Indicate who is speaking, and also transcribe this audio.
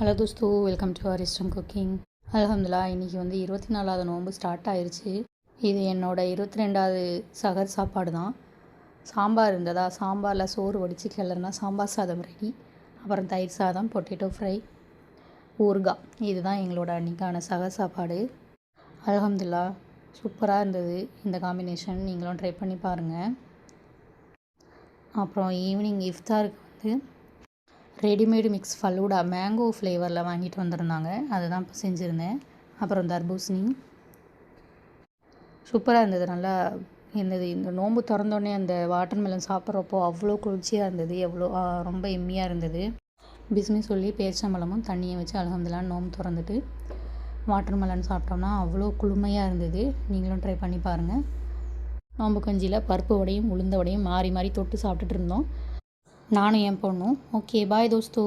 Speaker 1: Hello தோஸ்தோ, welcome to அரிஸ்டம் cooking. அல்ஹம்துலில்லாஹ், இன்றைக்கி வந்து 24வது நோன்பு ஸ்டார்ட் ஆயிடுச்சு. இது என்னோடய 22வது சகர் சாப்பாடு தான். சாம்பார் இருந்ததா, சாம்பாரில் சோறு வடித்து கிளறுனா சாம்பார் சாதம் ரெடி. அப்புறம் தயிர் சாதம், பொட்டேட்டோ ஃப்ரை, ஊறுகாய். இதுதான் எங்களோட அன்றைக்கான சகர் சாப்பாடு. அல்ஹம்துலில்லாஹ், சூப்பராக இருந்தது இந்த காம்பினேஷன். நீங்களும் ட்ரை பண்ணி பாருங்கள். அப்புறம் ஈவினிங் இஃப்தாருக்கு வந்து ரெடிமேடு மிக்ஸ் ஃபலூடா மேங்கோ ஃப்ளேவரில் வாங்கிட்டு வந்திருந்தாங்க. அதுதான் இப்போ செஞ்சுருந்தேன். அப்புறம் தர்பூசணி சூப்பராக இருந்தது. நல்லா இருந்தது. இந்த நோன்பு திறந்தோடனே அந்த வாட்டர் மெலன் சாப்பிட்றப்போ அவ்வளோ குளிர்ச்சியாக இருந்தது. ரொம்ப எம்மியாக இருந்தது. பிஸ்மி சொல்லி பேரிச்சம்பழமும் தண்ணியை வச்சு அல்ஹம்துலில்லாஹ் நோன்பு திறந்துட்டு வாட்டர் மெலன் சாப்பிட்டோம்னா அவ்வளோ குளுமையாக இருந்தது. நீங்களும் ட்ரை பண்ணி பாருங்கள். நோன்பு கஞ்சியில் பருப்பு வடையும் உளுந்த வடையும் மாறி மாறி தொட்டு சாப்பிட்டுட்டு இருந்தோம், நானும் என் பொண்ணும். ஓகே, பாய் தோஸ்தோ.